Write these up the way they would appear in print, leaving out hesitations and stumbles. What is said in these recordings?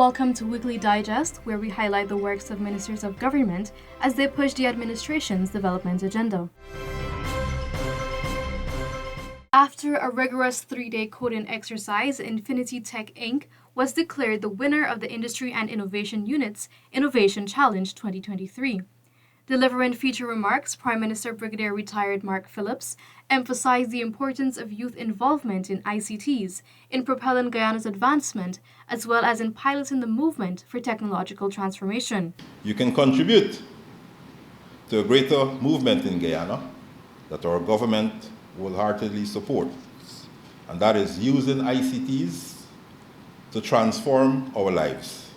Welcome to Weekly Digest, where we highlight the works of ministers of government as they push the administration's development agenda. After a rigorous 3-day coding exercise, Infinity Tech Inc. was declared the winner of the Industry and Innovation Unit's Innovation Challenge 2023. Delivering feature remarks, Prime Minister Brigadier Retired Mark Phillips emphasized the importance of youth involvement in ICTs, in propelling Guyana's advancement, as well as in piloting the movement for technological transformation. You can contribute to a greater movement in Guyana that our government wholeheartedly supports, and that is using ICTs to transform our lives.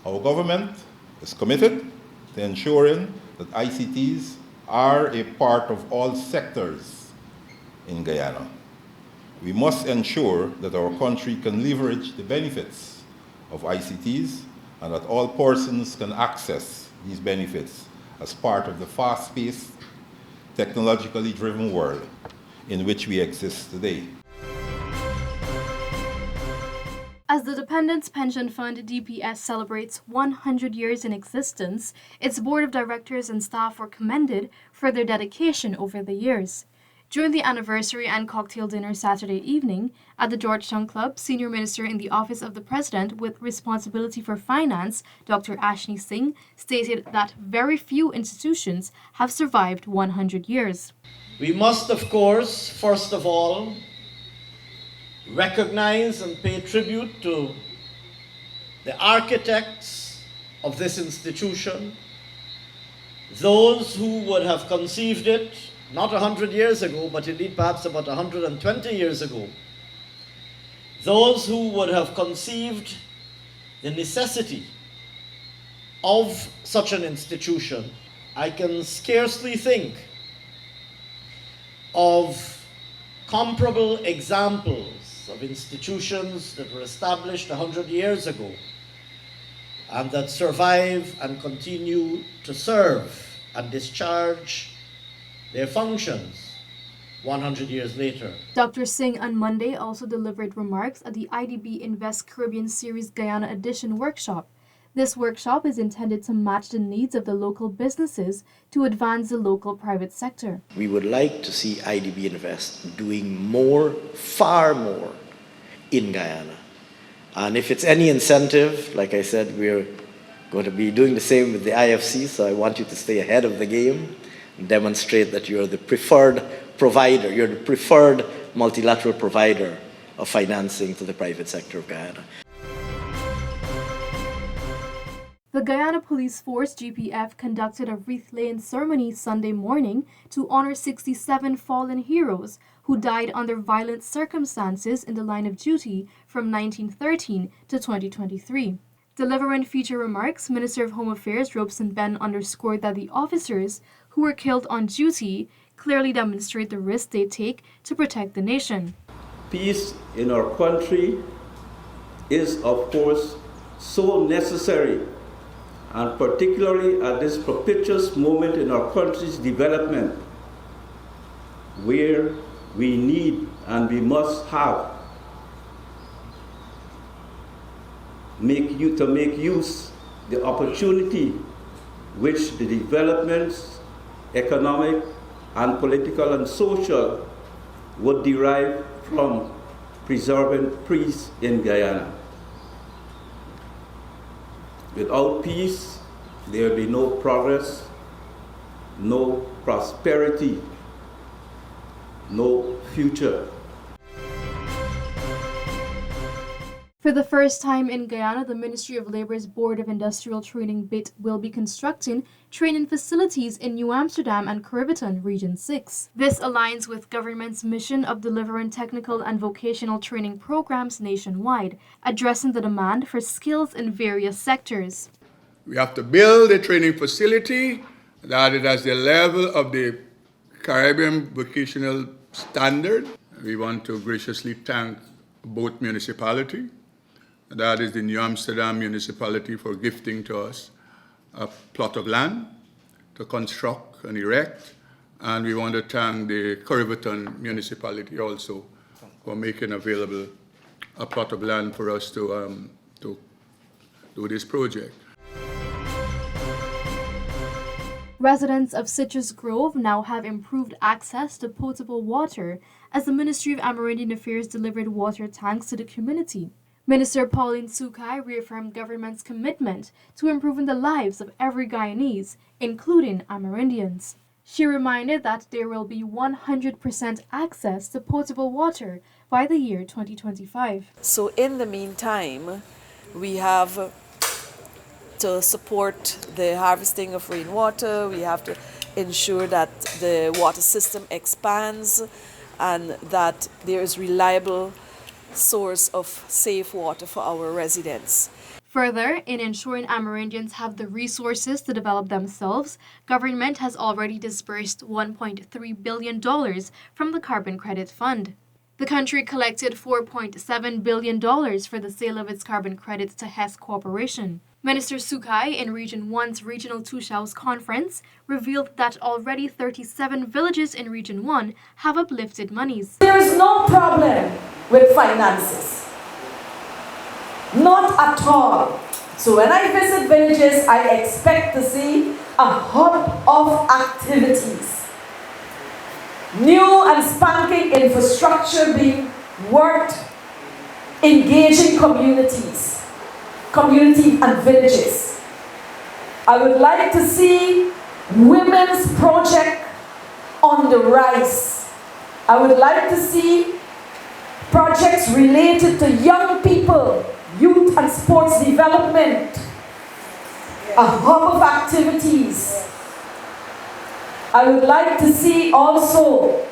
Our government is committed to ensuring that ICTs are a part of all sectors in Guyana. We must ensure that our country can leverage the benefits of ICTs and that all persons can access these benefits as part of the fast-paced, technologically driven world in which we exist today. As the Dependents Pension Fund DPS celebrates 100 years in existence, its board of directors and staff were commended for their dedication over the years. During the anniversary and cocktail dinner Saturday evening at the Georgetown Club, Senior Minister in the Office of the President with responsibility for finance, Dr. Ashni Singh, stated that very few institutions have survived 100 years. We must, of course, first of all, recognize and pay tribute to the architects of this institution, those who would have conceived it not 100 years ago, but indeed perhaps about 120 years ago, those who would have conceived the necessity of such an institution. I can scarcely think of comparable examples of institutions that were established 100 years ago and that survive and continue to serve and discharge their functions 100 years later. Dr. Singh on Monday also delivered remarks at the IDB Invest Caribbean Series Guyana Edition workshop. This workshop is intended to match the needs of the local businesses to advance the local private sector. We would like to see IDB Invest doing more, far more, in Guyana. And if it's any incentive, like I said, we're going to be doing the same with the IFC, so I want you to stay ahead of the game and demonstrate that you're the preferred provider, you're the preferred multilateral provider of financing to the private sector of Guyana. The Guyana Police Force GPF conducted a wreath-laying ceremony Sunday morning to honor 67 fallen heroes who died under violent circumstances in the line of duty from 1913 to 2023. Delivering feature remarks, Minister of Home Affairs Robeson Ben underscored that the officers who were killed on duty clearly demonstrate the risk they take to protect the nation. Peace in our country is, of course, so necessary, and particularly at this propitious moment in our country's development, where we need and we must have make use the opportunity which the developments, economic and political and social, would derive from preserving peace in Guyana. Without peace, there will be no progress, no prosperity, no future. For the first time in Guyana, the Ministry of Labor's Board of Industrial Training BIT will be constructing training facilities in New Amsterdam and Currivaton, Region 6. This aligns with government's mission of delivering technical and vocational training programs nationwide, addressing the demand for skills in various sectors. We have to build a training facility that is at the level of the Caribbean vocational standard. We want to graciously thank both municipalities. That is the New Amsterdam municipality for gifting to us a plot of land to construct and erect. And we want to thank the Currivaton municipality also for making available a plot of land for us to do this project. Residents of Citrus Grove now have improved access to potable water as the Ministry of Amerindian Affairs delivered water tanks to the community. Minister Pauline Sukai reaffirmed government's commitment to improving the lives of every Guyanese, including Amerindians. She reminded that there will be 100% access to potable water by the year 2025. So in the meantime, we have to support the harvesting of rainwater. We have to ensure that the water system expands and that there is reliable source of safe water for our residents. Further, in ensuring Amerindians have the resources to develop themselves, government has already disbursed $1.3 billion from the Carbon Credit Fund. The country collected $4.7 billion for the sale of its carbon credits to Hess Corporation. Minister Sukai, in Region 1's Regional Tushaus Conference, revealed that already 37 villages in Region 1 have uplifted monies. There is no problem with finances. Not at all. So when I visit villages, I expect to see a hub of activities. New and spanking infrastructure being worked, engaging communities and villages. I would like to see women's project on the rise. I would like to see projects related to young people, youth and sports development, a hub of activities. I would like to see also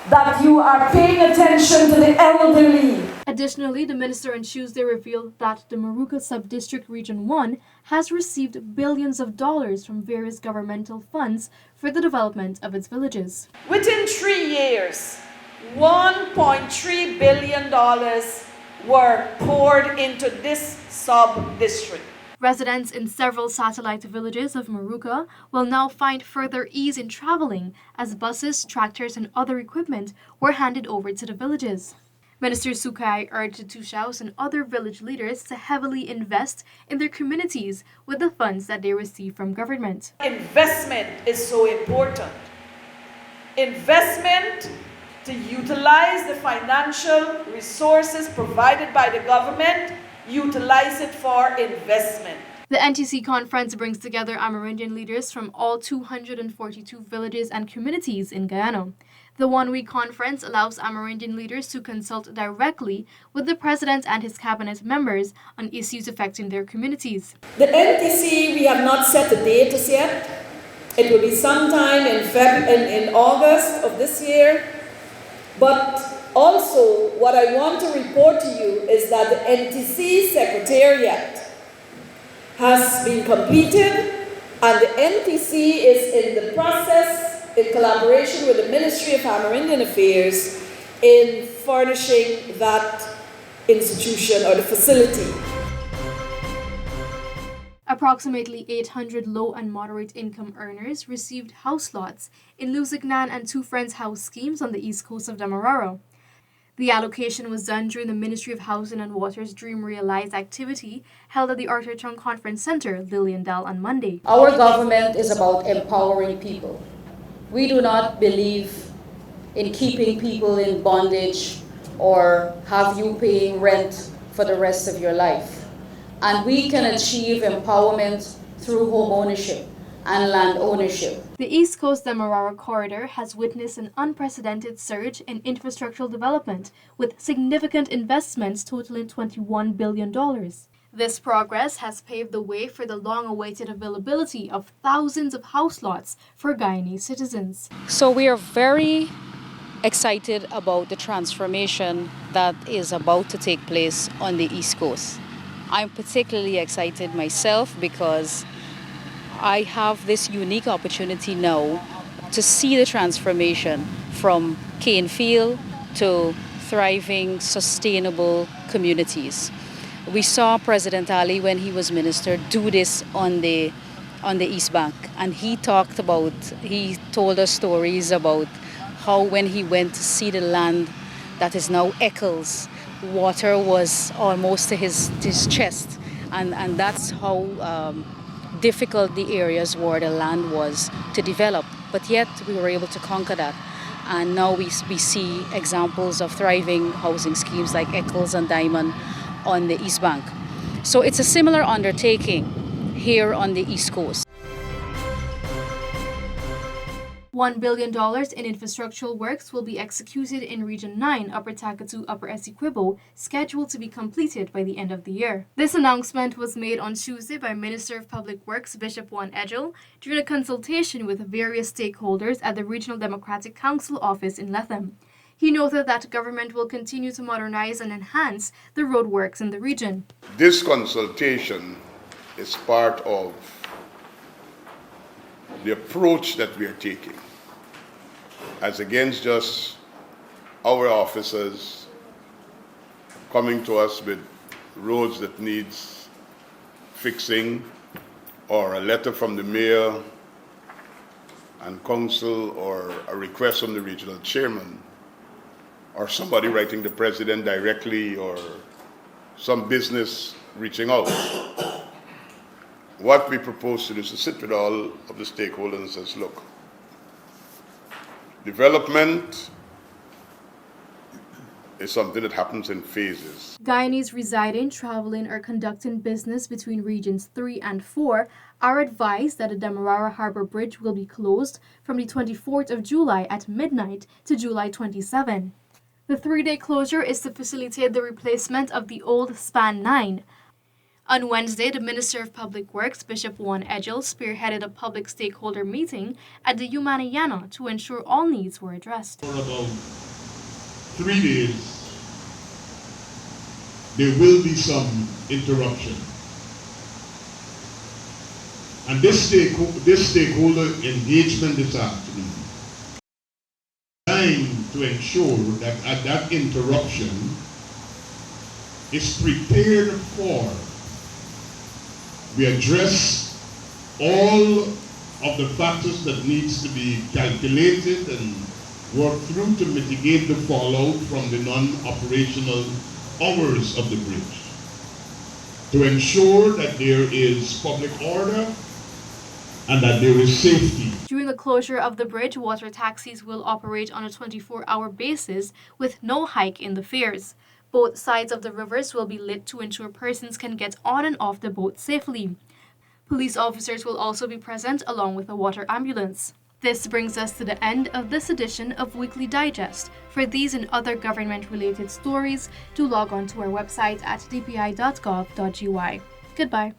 that you are paying attention to the elderly. Additionally, the minister on Tuesday revealed that the Moruca Sub-District Region 1 has received billions of dollars from various governmental funds for the development of its villages. Within 3 years, $1.3 billion were poured into this sub-district. Residents in several satellite villages of Moruca will now find further ease in traveling as buses, tractors, and other equipment were handed over to the villages. Minister Sukai urged Tushaus and other village leaders to heavily invest in their communities with the funds that they receive from government. Investment is so important. Investment to utilize the financial resources provided by the government, utilize it for investment. The NTC conference brings together Amerindian leaders from all 242 villages and communities in Guyana. The one-week conference allows Amerindian leaders to consult directly with the president and his cabinet members on issues affecting their communities. The NTC, we have not set a date as yet. It will be sometime in August of this year. But also, what I want to report to you is that the NTC Secretariat has been completed, and the NTC is in the process, in collaboration with the Ministry of Amerindian Affairs, in furnishing that institution or the facility. Approximately 800 low and moderate income earners received house lots in Luzignan and Two Friends house schemes on the east coast of Demerara. The allocation was done during the Ministry of Housing and Water's Dream Realized activity held at the Arthur Chung Conference Center, Liliendale, on Monday. Our government is about empowering people. We do not believe in keeping people in bondage or have you paying rent for the rest of your life. And we can achieve empowerment through home ownership and land ownership. The East Coast Demerara corridor has witnessed an unprecedented surge in infrastructural development, with significant investments totaling $21 billion. This progress has paved the way for the long-awaited availability of thousands of house lots for Guyanese citizens. So we are very excited about the transformation that is about to take place on the East Coast. I'm particularly excited myself because I have this unique opportunity now to see the transformation from cane field to thriving, sustainable communities. We saw President Ali, when he was minister, do this on the East Bank, and he told us stories about how when he went to see the land that is now Eccles, water was almost to his chest, And that's how difficult the areas where the land was to develop. But yet we were able to conquer that. And now we see examples of thriving housing schemes like Eccles and Diamond on the East Bank. So it's a similar undertaking here on the East Coast. $1 billion in infrastructural works will be executed in Region 9, Upper Takatu, Upper Essequibo, scheduled to be completed by the end of the year. This announcement was made on Tuesday by Minister of Public Works Bishop Juan Edgell during a consultation with various stakeholders at the Regional Democratic Council office in Lethem. He noted that government will continue to modernize and enhance the roadworks in the region. This consultation is part of the approach that we are taking, as against just our officers coming to us with roads that needs fixing, or a letter from the mayor and council, or a request from the regional chairman, or somebody writing the president directly, or some business reaching out. What we propose to do is to sit with all of the stakeholders and says, look, development is something that happens in phases. Guyanese residing, traveling, or conducting business between Regions 3 and 4 are advised that the Demerara Harbor Bridge will be closed from the 24th of July at midnight to July 27. The 3-day closure is to facilitate the replacement of the old Span 9. On Wednesday, the Minister of Public Works, Bishop Juan Edgell, spearheaded a public stakeholder meeting at the Umanayana to ensure all needs were addressed. For about 3 days, there will be some interruption. And this stakeholder engagement this afternoon is designed to ensure that at that interruption is prepared for. We address all of the factors that needs to be calculated and worked through to mitigate the fallout from the non-operational hours of the bridge, to ensure that there is public order and that there is safety. During the closure of the bridge, water taxis will operate on a 24-hour basis with no hike in the fares. Both sides of the rivers will be lit to ensure persons can get on and off the boat safely. Police officers will also be present along with a water ambulance. This brings us to the end of this edition of Weekly Digest. For these and other government-related stories, do log on to our website at dpi.gov.gy. Goodbye.